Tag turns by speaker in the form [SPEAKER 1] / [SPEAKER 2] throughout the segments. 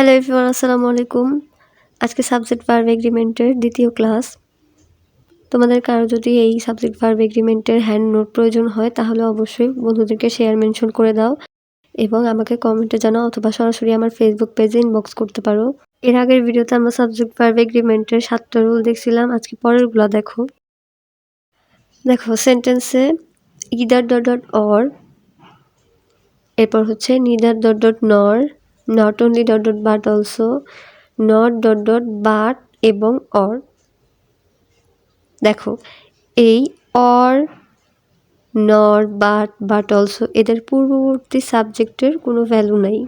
[SPEAKER 1] Hello everyone, আসসালামু আলাইকুম। আজকে সাবজেক্ট ভার্ব এগ্রিমেন্টের দ্বিতীয় ক্লাস। তোমাদের কারো যদি এই সাবজেক্ট ভার্ব এগ্রিমেন্টের হ্যান্ড নোট প্রয়োজন হয় তাহলে অবশ্যই বন্ধুদেরকে শেয়ার মেনশন করে দাও এবং আমাকে কমেন্টে জানাও অথবা সরাসরি আমার ফেসবুক পেজে ইনবক্স করতে পারো। এর আগের ভিডিওতে আমরা সাবজেক্ট ভার্ব এগ্রিমেন্টের 7টা রুল দেখছিলাম। আজকে পরেরগুলো দেখো। সেন্টেন্সে ইদার ডট ডট অর, এরপর হচ্ছে নিদার ডট ডট নর, not only dot dot but also, not dot dot but এবং অর। দেখো এই অর, নর, বাট অলসো এদের পূর্ববর্তী সাবজেক্টের কোনো ভ্যালু নাই,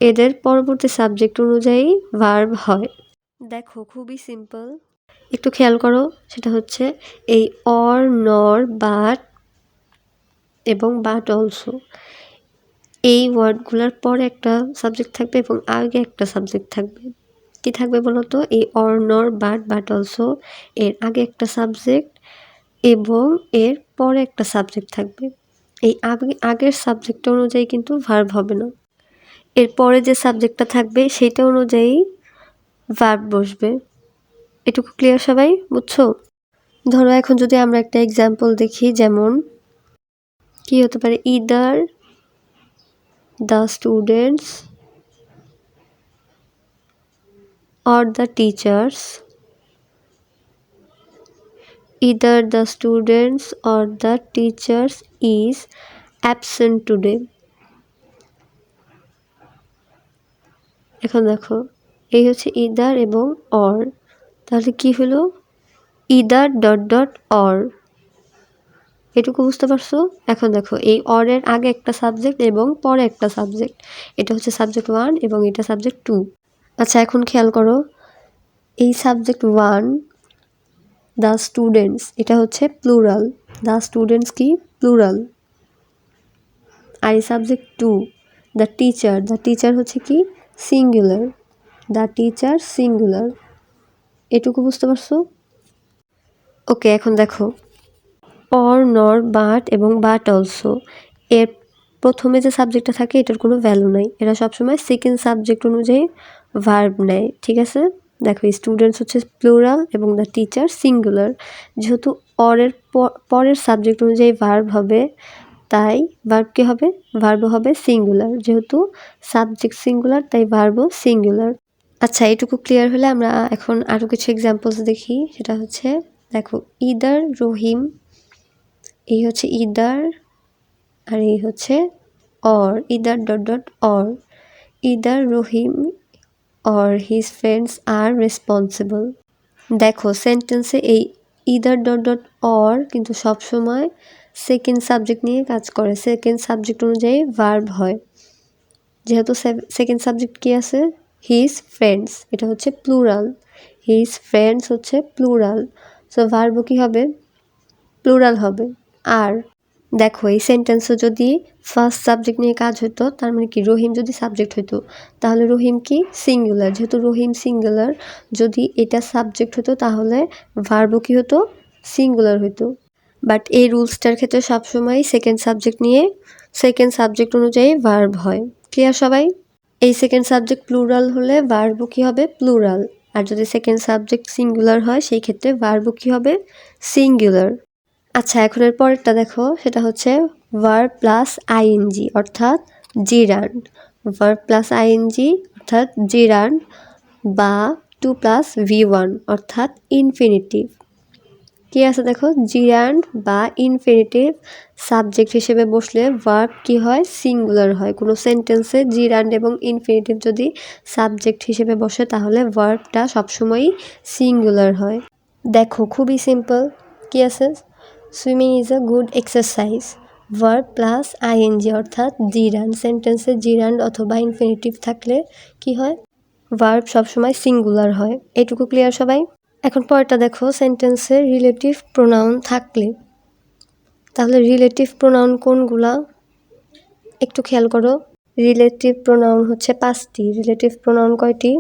[SPEAKER 1] এদের পরবর্তী সাবজেক্ট অনুযায়ী ভার্ব হয়। দেখো খুবই সিম্পল, একটু খেয়াল করো। সেটা হচ্ছে এই অর, নর, বাট এবং বাট অলসো এই ওয়ার্ডগুলোর পরে একটা সাবজেক্ট থাকবে এবং আগে একটা সাবজেক্ট থাকবে। কি থাকবে বলো তো? এই অর, নর, বাট অলসো এর আগে একটা সাবজেক্ট এবং এর পরে একটা সাবজেক্ট থাকবে। এই আগের সাবজেক্ট অনুযায়ী কিন্তু ভার্ব হবে না, এর পরে যে সাবজেক্টটা থাকবে সেটা অনুযায়ী ভার্ব বসবে। এটুকু ক্লিয়ার সবাই? বুঝছো? ধরো এখন যদি আমরা একটা এক্সাম্পল দেখি, যেমন কি হতে পারে? Either the students or the teachers, either the students or the teachers is absent today. এখন দেখো এই হচ্ছে ইদার এবং অর, তাহলে কি হলো? Either dot dot or. এটুকু বুঝতে পারছো? এখন দেখো এই অর এর আগে একটা সাবজেক্ট এবং পরে একটা সাবজেক্ট, এটা হচ্ছে সাবজেক্ট 1 এবং এটা সাবজেক্ট 2। আচ্ছা এখন খেয়াল করো, এই সাবজেক্ট 1 দ্য স্টুডেন্টস এটা হচ্ছে প্লুরাল, দ্য স্টুডেন্টস কি প্লুরাল। আর এই সাবজেক্ট 2 দ্য টিচার হচ্ছে কি সিঙ্গুলার, দ্য টিচার সিঙ্গুলার। এটুকু বুঝতে পারছো? ওকে এখন দেখো অর, নর, বাট এবং বাট অলসো এর প্রথমে যে সাবজেক্টটা থাকে এটার কোনো ভ্যালু নাই, এরা সবসময় সেকেন্ড সাবজেক্ট অনুযায়ী ভার্ব নেয়। ঠিক আছে? দেখো স্টুডেন্টস হচ্ছে প্লুরাল এবং দ্য টিচার সিঙ্গুলার, যেহেতু অরের পরের সাবজেক্ট অনুযায়ী ভার্ব হবে তাই ভার্ব কি হবে? ভার্বও হবে সিঙ্গুলার, যেহেতু সাবজেক্ট সিঙ্গুলার তাই ভার্বও সিঙ্গুলার। আচ্ছা এটুকু ক্লিয়ার হলে আমরা এখন আরও কিছু এক্সাম্পলস দেখি। সেটা হচ্ছে দেখো ইদার রহিম, এই হচ্ছে ইদার আর এই হচ্ছে or, either dot dot or, either Rahim or his friends R responsible. দেখো সেন্টেন্সে এই ইদার ডট ডট অর কিন্তু সবসময় সেকেন্ড সাবজেক্ট নিয়ে কাজ করে, সেকেন্ড সাবজেক্ট অনুযায়ী ভার্ব হয়। যেহেতু সেকেন্ড সাবজেক্ট কি আছে? হিজ ফ্রেন্ডস, এটা হচ্ছে প্লুরাল, হিজ ফ্রেন্ডস হচ্ছে প্লুরাল, সো ভার্বও কি হবে? প্লুরাল হবে। আর দেখো এই সেন্টেন্সও যদি ফার্স্ট সাবজেক্ট নিয়ে কাজ হতো, তার মানে কি রহিম যদি সাবজেক্ট হতো তাহলে রহিম কি সিঙ্গুলার, যেহেতু রহিম সিঙ্গুলার যদি এটা সাবজেক্ট হতো তাহলে ভার্বও কি হতো? সিঙ্গুলার হতো। বাট এই রুলসটার ক্ষেত্রে সবসময় সেকেন্ড সাবজেক্ট নিয়ে সেকেন্ড সাবজেক্ট অনুযায়ী ভার্ব হয়। ক্লিয়ার সবাই? এই সেকেন্ড সাবজেক্ট প্লুরাল হলে ভার্বও কি হবে? প্লুরাল। আর যদি সেকেন্ড সাবজেক্ট সিঙ্গুলার হয় সেই ক্ষেত্রে ভার্বও কি হবে? সিঙ্গুলার। আচ্ছা এখন এর পরেরটা দেখো, সেটা হচ্ছে ভার্ব প্লাস আইএনজি অর্থাৎ জিরান্ড, ভার্ব প্লাস আইএনজি অর্থাৎ জিরান্ড বা 2+V1 অর্থাৎ ইনফিনিটিভ। কি আছে দেখো, জিরান্ড বা ইনফিনিটিভ সাবজেক্ট হিসেবে বসলে ভার্ব কি হয়? সিঙ্গুলার হয়। কোনো সেন্টেন্সে জিরান্ড এবং ইনফিনিটিভ যদি সাবজেক্ট হিসেবে বসে তাহলে ভার্বটা সবসময়ই সিঙ্গুলার হয়। দেখো খুবই সিম্পল, কি আছে? Swimming is a good exercise, verb plus ING অর্থাৎ জিরান্ড। সেন্টেন্সে জিরান্ড অথবা ইনফিনিটিভ থাকলে কি হয়? ভার্ব সবসময় সিঙ্গুলার হয়। এটুকু ক্লিয়ার সবাই? এখন পরেরটা দেখো, সেন্টেন্সে রিলেটিভ প্রোনাউন থাকলে, তাহলে রিলেটিভ প্রোনাউন কোনগুলা একটু খেয়াল করো। রিলেটিভ প্রোনাউন হচ্ছে 5টি। রিলেটিভ প্রোনাউন কয়টি?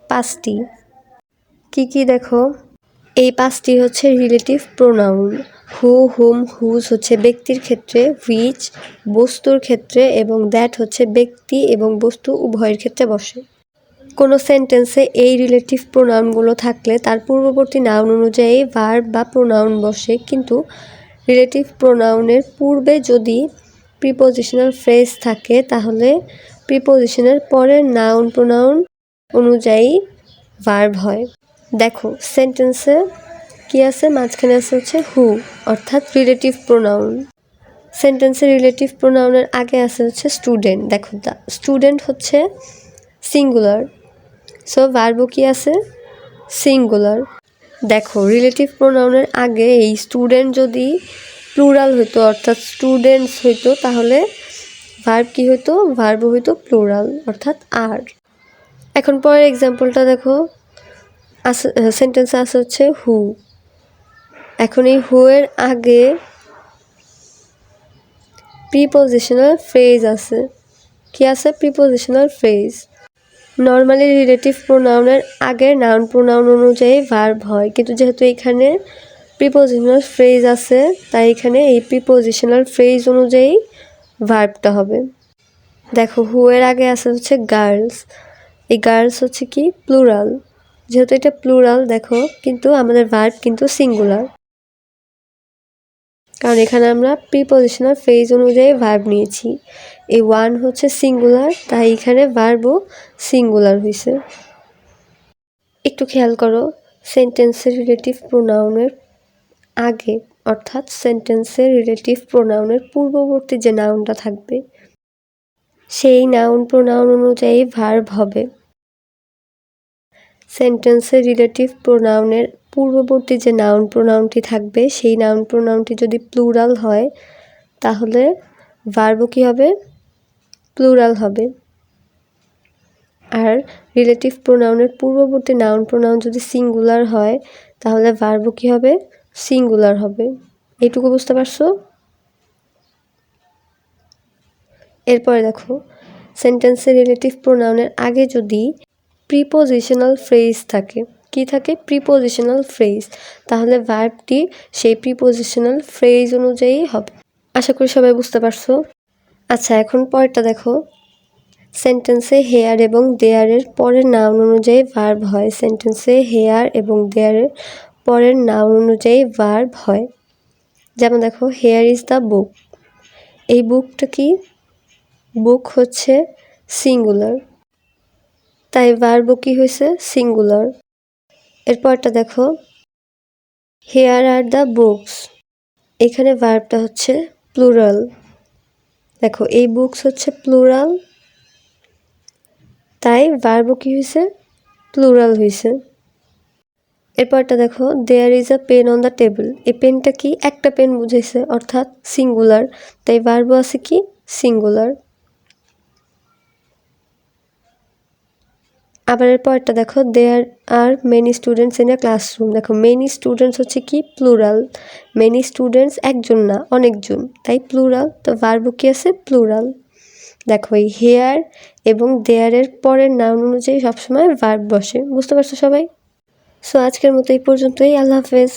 [SPEAKER 1] 5টি। কি কি দেখো, এই 5টি হচ্ছে রিলেটিভ প্রোনাউন। হু, হুম, হুজ হচ্ছে ব্যক্তির ক্ষেত্রে, হুইচ বস্তুর ক্ষেত্রে এবং দ্যাট হচ্ছে ব্যক্তি এবং বস্তু উভয়ের ক্ষেত্রে বসে। কোনো সেন্টেন্সে এই রিলেটিভ প্রোনাউনগুলো থাকলে তার পূর্ববর্তী নাউন অনুযায়ী ভার্ব বা প্রোনাউন বসে, কিন্তু রিলেটিভ প্রোনাউনের পূর্বে যদি প্রিপোজিশনাল ফ্রেজ থাকে তাহলে প্রিপোজিশনের পরের নাউন প্রোনাউন অনুযায়ী ভার্ব হয়। দেখো সেন্টেন্সে কি আছে, মাঝখানে আছে হচ্ছে হু অর্থাৎ রিলেটিভ প্রোনাউন। সেন্টেন্সের রিলেটিভ প্রোনাউনের আগে আছে হচ্ছে স্টুডেন্ট। দেখো দা স্টুডেন্ট হচ্ছে সিঙ্গুলার, সো ভার্বও কি আছে সিঙ্গুলার। দেখো রিলেটিভ প্রোনাউনের আগে এই স্টুডেন্ট যদি প্লুরাল হইতো অর্থাৎ স্টুডেন্টস হইতো তাহলে ভার্ব কি হইতো, ভার্বও হইতো প্লুরাল অর্থাৎ আর। এখন পরের এক্সাম্পলটা দেখো, সেন্টেন্সে আছে হচ্ছে হু। এখন এই হু এর আগে প্রিপোজিশনাল ফ্রেজ আছে। কি আছে, প্রিপোজিশনাল ফ্রেজ। নর্মালি রিলেটিভ প্রোনাউনের আগের নাউন প্রোনাউন অনুযায়ী ভার্ব হয়, কিন্তু যেহেতু এখানে প্রিপোজিশনাল ফ্রেজ আছে তাই এখানে এই প্রিপোজিশনাল ফ্রেজ অনুযায়ী ভার্বটা হবে। দেখো হু এর আগে আছে হচ্ছে গার্লস। এই গার্লস হচ্ছে কি প্লুরাল, যেহেতু এটা প্লুরাল দেখো কিন্তু আমাদের ভার্ব কিন্তু সিঙ্গুলার, কারণ এখানে আমরা প্রিপোজিশনাল ফ্রেজ অনুযায়ী ভার্ব নিয়েছি। এই ওয়ান হচ্ছে সিঙ্গুলার তাই এখানে ভার্বও সিঙ্গুলার হয়েছে। একটু খেয়াল করো, সেন্টেন্সের রিলেটিভ প্রোনাউনের আগে অর্থাৎ সেন্টেন্সের রিলেটিভ প্রোনাউনের পূর্ববর্তী যে নাউনটা থাকবে সেই নাউন প্রোনাউন অনুযায়ী ভার্ব হবে। সেন্টেন্সের রিলেটিভ প্রোনাউনের পূর্ববর্তী যে নাউন প্রোনাউনটি থাকবে সেই নাউন প্রোনাউনটি যদি প্লুরাল হয় তাহলে ভার্বও কি হবে, প্লুরাল হবে। আর রিলেটিভ প্রোনাউনের পূর্ববর্তী নাউন প্রোনাউন যদি সিঙ্গুলার হয় তাহলে ভার্বও কি হবে, সিঙ্গুলার হবে। এইটুকু বুঝতে পারছো? এরপরে দেখো সেন্টেন্সের রিলেটিভ প্রোনাউনের আগে যদি প্রিপোজিশনাল ফ্রেজ থাকে, কি থাকে, প্রিপোজিশনাল ফ্রেজ, তাহলে ভার্বটি সেই প্রিপোজিশনাল ফ্রেজ অনুযায়ী হবে। আশা করি সবাই বুঝতে পারছো। আচ্ছা এখন পরেরটা দেখো, সেন্টেন্সে হেয়ার এবং দেয়ারের পরের নাউন অনুযায়ী ভার্ব হয়। সেন্টেন্সে হেয়ার এবং দেয়ারের পরের নাউন অনুযায়ী ভার্ব হয়। যেমন দেখো হেয়ার ইজ দ্য বুক, এই বুকটা কি, বুক হচ্ছে সিঙ্গুলার তাই ভার্বও কি হয়েছে, সিঙ্গুলার। এরপরটা দেখো হেয়ার আর দ্য বুকস, এখানে ভার্বটা হচ্ছে প্লুরাল। দেখো এই বুকস হচ্ছে প্লুরাল তাই ভার্বও কি হয়েছে, প্লুরাল হয়েছে। এরপরটা দেখো there is a pen on the table, এই পেনটা কি, একটা পেন বুঝাইছে অর্থাৎ সিঙ্গুলার তাই ভার্বও আছে কি, সিঙ্গুলার। আবার এরপরটা দেখো there are many students in a classroom, দেখো মেনি স্টুডেন্টস হচ্ছে কি প্লুরাল, মেনি স্টুডেন্টস একজন না অনেকজন তাই প্লুরাল, তো ভার্বও কি আছে, প্লুরাল। দেখো এই হেয়ার এবং দেয়ারের পরের নাউন অনুযায়ী সবসময় ভার্ব বসে। বুঝতে পারছো সবাই? সো আজকের মতো এই পর্যন্তই, আল্লাহ হাফেজ।